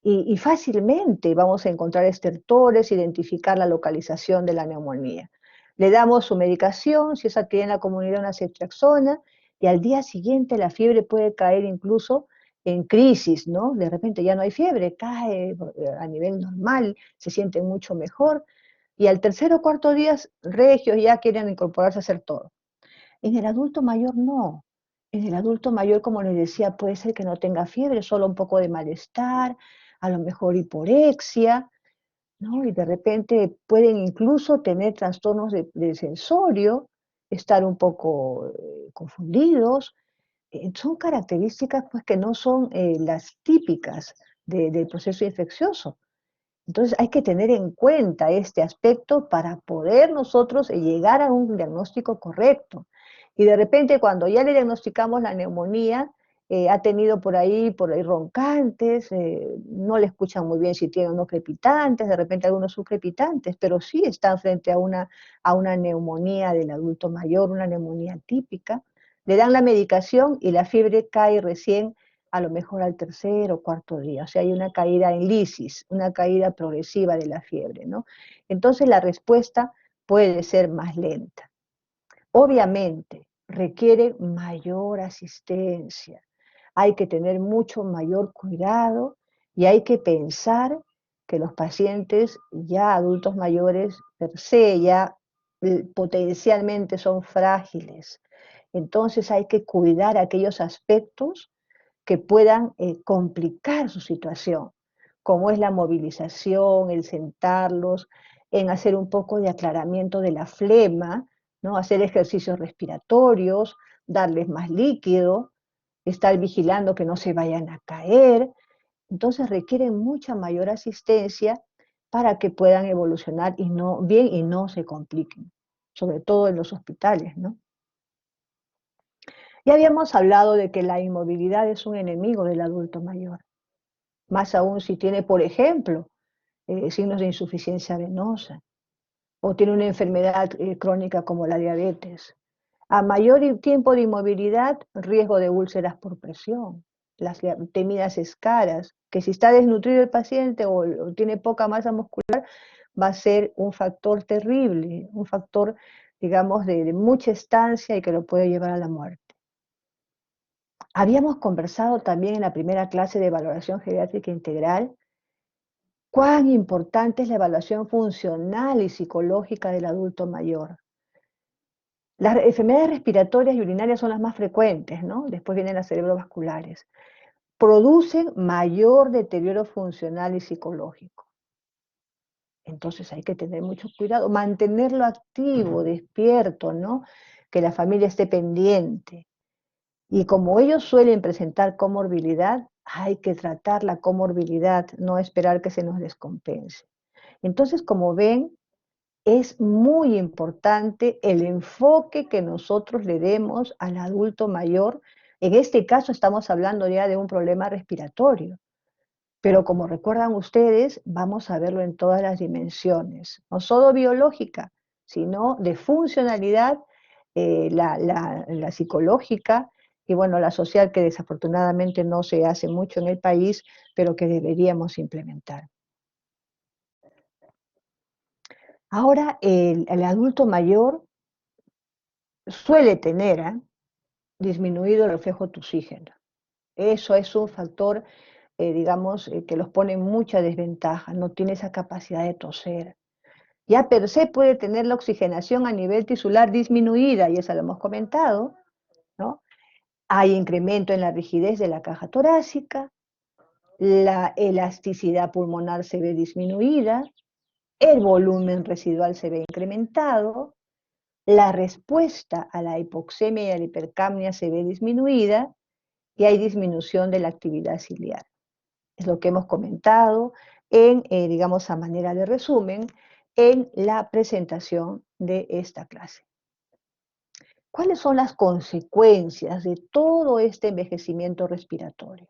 y fácilmente vamos a encontrar estertores, identificar la localización de la neumonía. Le damos su medicación, si esa tiene en la comunidad una ceftriaxona, y al día siguiente la fiebre puede caer incluso en crisis, ¿no? De repente ya no hay fiebre, cae a nivel normal, se sienten mucho mejor, y al tercer o cuarto día, regios ya quieren incorporarse a hacer todo. En el adulto mayor no. En el adulto mayor, como les decía, puede ser que no tenga fiebre, solo un poco de malestar, a lo mejor hiporexia, ¿no? Y de repente pueden incluso tener trastornos de sensorio, estar un poco confundidos. Son características pues, que no son las típicas del proceso infeccioso. Entonces hay que tener en cuenta este aspecto para poder nosotros llegar a un diagnóstico correcto. Y de repente cuando ya le diagnosticamos la neumonía, ha tenido por ahí roncantes, no le escuchan muy bien si tiene unos crepitantes, de repente algunos subcrepitantes, pero sí están frente a una neumonía del adulto mayor, una neumonía típica. Le dan la medicación y la fiebre cae recién a lo mejor al tercer o cuarto día. O sea, hay una caída en lisis, una caída progresiva de la fiebre, ¿no? Entonces la respuesta puede ser más lenta. Obviamente, requiere mayor asistencia. Hay que tener mucho mayor cuidado y hay que pensar que los pacientes ya adultos mayores per se ya potencialmente son frágiles. Entonces hay que cuidar aquellos aspectos que puedan complicar su situación, como es la movilización, el sentarlos, en hacer un poco de aclaramiento de la flema, ¿no? Hacer ejercicios respiratorios, darles más líquido, estar vigilando que no se vayan a caer. Entonces requieren mucha mayor asistencia para que puedan evolucionar bien y no se compliquen, sobre todo en los hospitales, ¿no? Ya habíamos hablado de que la inmovilidad es un enemigo del adulto mayor, más aún si tiene, por ejemplo, signos de insuficiencia venosa, o tiene una enfermedad crónica como la diabetes. A mayor tiempo de inmovilidad, riesgo de úlceras por presión, las temidas escaras, que si está desnutrido el paciente o tiene poca masa muscular, va a ser un factor terrible, un factor, digamos, de mucha estancia y que lo puede llevar a la muerte. Habíamos conversado también en la primera clase de valoración geriátrica integral cuán importante es la evaluación funcional y psicológica del adulto mayor. Las enfermedades respiratorias y urinarias son las más frecuentes, ¿no? Después vienen las cerebrovasculares. Producen mayor deterioro funcional y psicológico. Entonces hay que tener mucho cuidado, mantenerlo activo, despierto, ¿no? Que la familia esté pendiente. Y como ellos suelen presentar comorbilidad, hay que tratar la comorbilidad, no esperar que se nos descompense. Entonces, como ven, es muy importante el enfoque que nosotros le demos al adulto mayor. En este caso estamos hablando ya de un problema respiratorio, pero como recuerdan ustedes, vamos a verlo en todas las dimensiones, no solo biológica, sino de funcionalidad, la psicológica y bueno, la social, que desafortunadamente no se hace mucho en el país, pero que deberíamos implementar. Ahora, el adulto mayor suele tener disminuido el reflejo de oxígeno. Eso es un factor, digamos, que los pone en mucha desventaja, no tiene esa capacidad de toser. Ya per se puede tener la oxigenación a nivel tisular disminuida, y eso lo hemos comentado, ¿no? Hay incremento en la rigidez de la caja torácica, la elasticidad pulmonar se ve disminuida, el volumen residual se ve incrementado, la respuesta a la hipoxemia y a la hipercapnia se ve disminuida y hay disminución de la actividad ciliar. Es lo que hemos comentado en, digamos, a manera de resumen, en la presentación de esta clase. ¿Cuáles son las consecuencias de todo este envejecimiento respiratorio?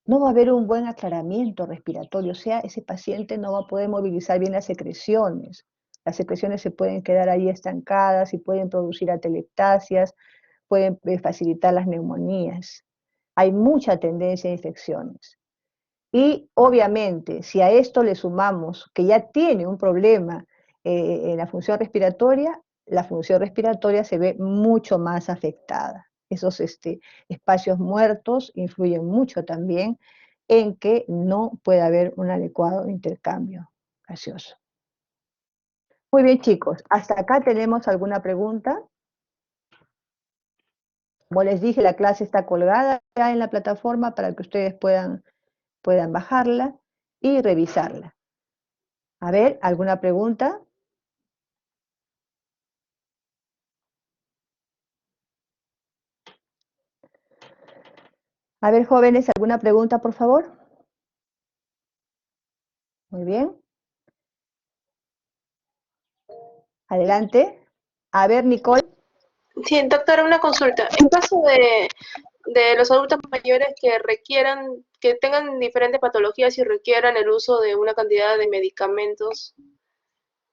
No va a haber un buen aclaramiento respiratorio, o sea, ese paciente no va a poder movilizar bien las secreciones. Las secreciones se pueden quedar ahí estancadas y pueden producir atelectasias, pueden facilitar las neumonías. Hay mucha tendencia a infecciones. Y obviamente, si a esto le sumamos que ya tiene un problema en la función respiratoria se ve mucho más afectada. Esos espacios muertos influyen mucho también en que no puede haber un adecuado intercambio gaseoso. Muy bien, chicos, hasta acá tenemos alguna pregunta. Como les dije, la clase está colgada ya en la plataforma para que ustedes puedan bajarla y revisarla. A ver, ¿alguna pregunta? A ver, jóvenes, ¿alguna pregunta, por favor? Muy bien. Adelante. A ver, Nicole. Sí, doctora, una consulta. En caso de los adultos mayores que requieran, que tengan diferentes patologías y requieran el uso de una cantidad de medicamentos,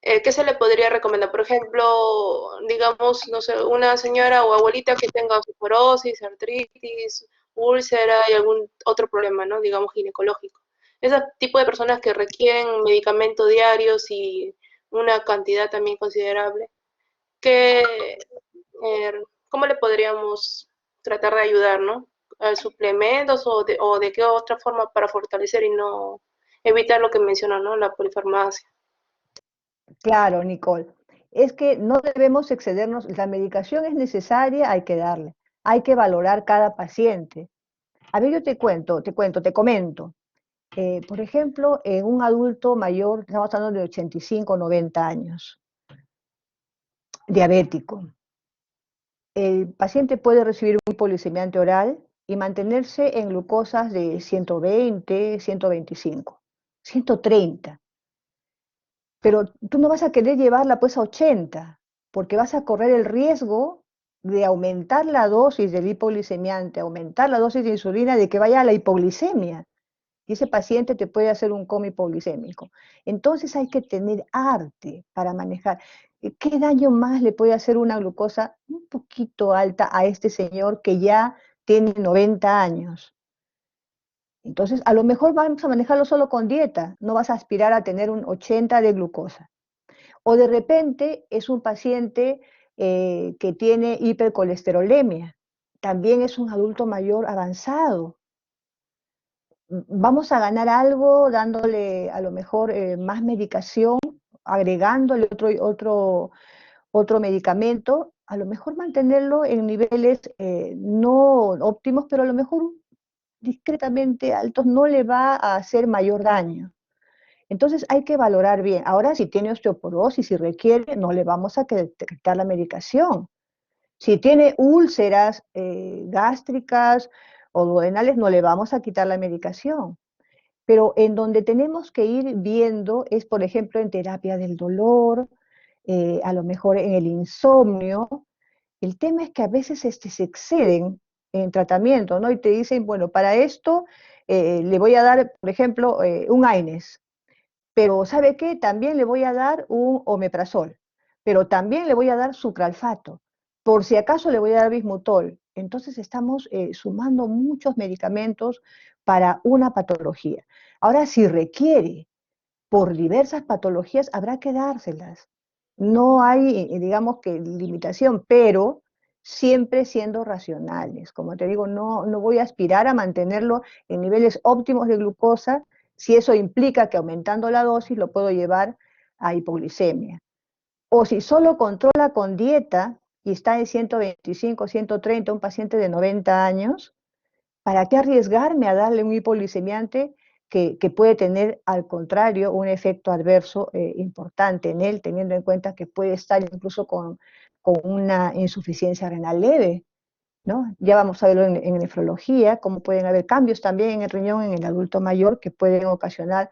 ¿qué se le podría recomendar? Por ejemplo, digamos, no sé, una señora o abuelita que tenga osteoporosis, artritis, úlcera y algún otro problema, ¿no? Digamos, ginecológico. Ese tipo de personas que requieren medicamentos diarios y una cantidad también considerable. ¿Qué, cómo le podríamos tratar de ayudar, ¿no? ¿Suplementos o de qué otra forma para fortalecer y no evitar lo que mencionó, ¿no? La polifarmacia. Claro, Nicole. Es que no debemos excedernos, la medicación es necesaria, hay que darle. Hay que valorar cada paciente. A ver, yo te comento. Por ejemplo, en un adulto mayor, estamos hablando de 85, 90 años, diabético. El paciente puede recibir un hipolicemiante oral y mantenerse en glucosas de 120, 125, 130. Pero tú no vas a querer llevarla pues a 80, porque vas a correr el riesgo de aumentar la dosis del hipoglicemiante, aumentar la dosis de insulina, de que vaya a la hipoglicemia. y ese paciente te puede hacer un coma hipoglicémico. Entonces hay que tener arte para manejar. ¿Qué daño más le puede hacer una glucosa un poquito alta a este señor que ya tiene 90 años? Entonces, a lo mejor vamos a manejarlo solo con dieta, no vas a aspirar a tener un 80 de glucosa. O de repente es un paciente que tiene hipercolesterolemia, también es un adulto mayor avanzado. Vamos a ganar algo dándole a lo mejor más medicación, agregándole otro medicamento, a lo mejor mantenerlo en niveles no óptimos, pero a lo mejor discretamente altos no le va a hacer mayor daño. Entonces hay que valorar bien. Ahora, si tiene osteoporosis, si requiere, no le vamos a quitar la medicación. Si tiene úlceras gástricas o duodenales, no le vamos a quitar la medicación. Pero en donde tenemos que ir viendo es, por ejemplo, en terapia del dolor, a lo mejor en el insomnio. El tema es que a veces se exceden en tratamiento, ¿no? Y te dicen, bueno, para esto le voy a dar, por ejemplo, un AINES, pero ¿sabe qué? También le voy a dar un omeprazol, pero también le voy a dar sucralfato, por si acaso le voy a dar bismutol. Entonces estamos sumando muchos medicamentos para una patología. Ahora, si requiere por diversas patologías, habrá que dárselas. No hay, digamos que, limitación, pero siempre siendo racionales. Como te digo, no voy a aspirar a mantenerlo en niveles óptimos de glucosa si eso implica que aumentando la dosis lo puedo llevar a hipoglicemia. O si solo controla con dieta y está en 125, 130, un paciente de 90 años, ¿para qué arriesgarme a darle un hipoglicemiante que puede tener, al contrario, un efecto adverso importante en él, teniendo en cuenta que puede estar incluso con una insuficiencia renal leve, ¿no? Ya vamos a verlo en nefrología, cómo pueden haber cambios también en el riñón en el adulto mayor que pueden ocasionar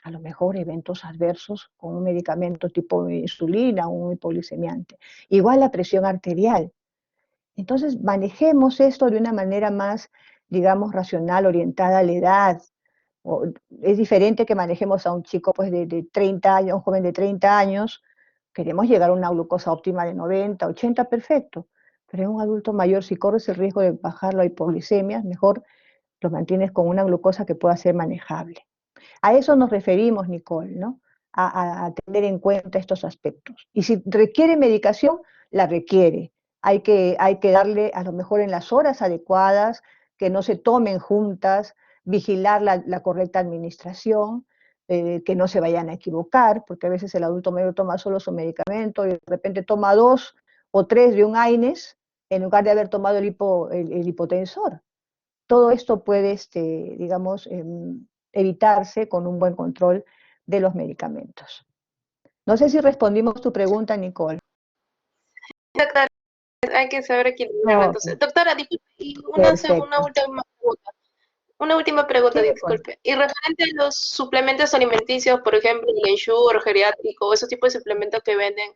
a lo mejor eventos adversos con un medicamento tipo insulina o un hipoglicemiante. Igual la presión arterial. Entonces, manejemos esto de una manera más, digamos, racional, orientada a la edad. O, es diferente que manejemos a un chico pues, de 30 años, un joven de 30 años, queremos llegar a una glucosa óptima de 90, 80, perfecto. Pero en un adulto mayor, si corres el riesgo de bajar la hipoglicemia, mejor lo mantienes con una glucosa que pueda ser manejable. A eso nos referimos, Nicole, ¿no? A tener en cuenta estos aspectos. Y si requiere medicación, la requiere. Hay que darle a lo mejor en las horas adecuadas, que no se tomen juntas, vigilar la correcta administración, que no se vayan a equivocar, porque a veces el adulto mayor toma solo su medicamento y de repente toma 2 o 3 de un AINES en lugar de haber tomado el hipotensor. Todo esto puede, digamos, evitarse con un buen control de los medicamentos. No sé si respondimos tu pregunta, Nicole. Doctora, hay que saber equilibrarlo. Entonces, doctora, disculpe, y una Perfecto. última pregunta. Una última pregunta, Sí, Nicole. disculpe. Y referente a los suplementos alimenticios, por ejemplo, el Ensure, geriátrico, esos tipos de suplementos que venden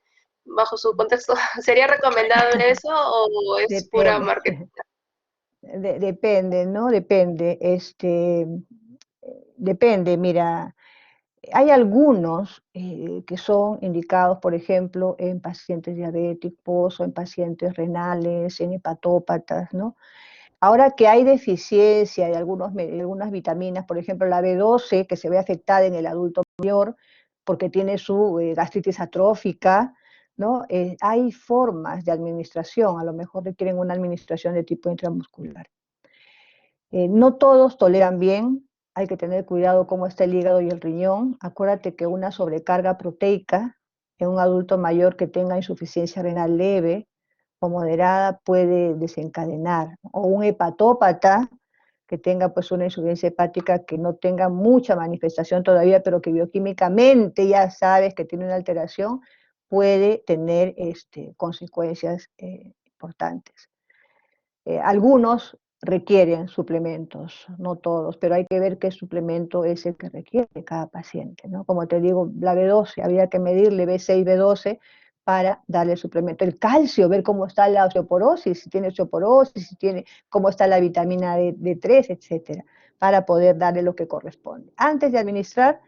bajo su contexto, ¿sería recomendable eso o es pura Depende. marketing? Depende, ¿no? Depende. Depende, mira, hay algunos que son indicados, por ejemplo, en pacientes diabéticos o en pacientes renales, en hepatópatas, ¿no? Ahora que hay deficiencia de algunas vitaminas, por ejemplo la B12, que se ve afectada en el adulto mayor porque tiene su gastritis atrófica, ¿no? Hay formas de administración, a lo mejor requieren una administración de tipo intramuscular. No todos toleran bien, hay que tener cuidado cómo está el hígado y el riñón. Acuérdate que una sobrecarga proteica en un adulto mayor que tenga insuficiencia renal leve o moderada puede desencadenar, o un hepatópata que tenga pues una insuficiencia hepática que no tenga mucha manifestación todavía, pero que bioquímicamente ya sabes que tiene una alteración, puede tener consecuencias importantes. Algunos requieren suplementos, no todos, pero hay que ver qué suplemento es el que requiere cada paciente, ¿no? Como te digo, la B12, había que medirle B6, B12 para darle el suplemento. El calcio, ver cómo está la osteoporosis, si tiene osteoporosis, si tiene, cómo está la vitamina D3, etcétera. para poder darle lo que corresponde. Antes de administrar,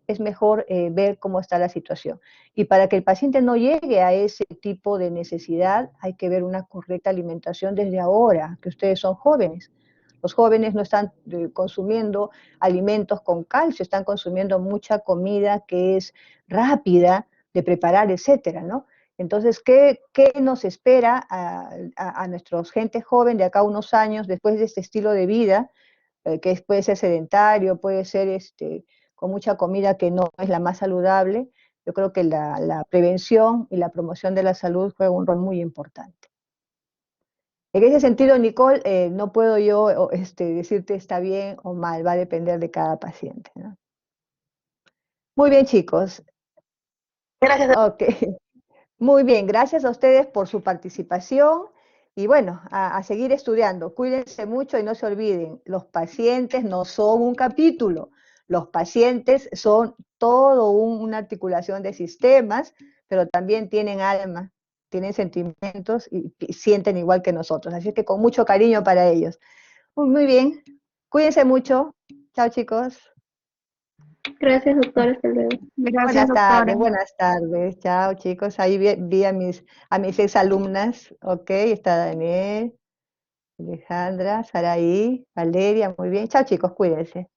es mejor ver cómo está la situación. Y para que el paciente no llegue a ese tipo de necesidad, hay que ver una correcta alimentación desde ahora, que ustedes son jóvenes. Los jóvenes no están consumiendo alimentos con calcio, están consumiendo mucha comida que es rápida de preparar, etcétera, ¿no? Entonces, ¿qué nos espera a nuestros gente joven de acá a unos años después de este estilo de vida, que puede ser sedentario, puede ser con mucha comida que no es la más saludable? Yo creo que la prevención y la promoción de la salud juega un rol muy importante. En ese sentido, Nicole, no puedo yo decirte está bien o mal, va a depender de cada paciente, ¿no? Muy bien, chicos. Gracias. Ok, muy bien, gracias a ustedes por su participación y bueno, a seguir estudiando. Cuídense mucho y no se olviden, los pacientes no son un capítulo, los pacientes son todo una articulación de sistemas, pero también tienen alma, tienen sentimientos y sienten igual que nosotros. Así que con mucho cariño para ellos. Muy bien, cuídense mucho. Chao, chicos. Gracias, doctora. Hasta luego. Gracias, doctora. Buenas tardes. Chao, chicos. Ahí vi a mis exalumnas. Ok, está Daniel, Alejandra, Saraí, Valeria, muy bien. Chao, chicos, cuídense.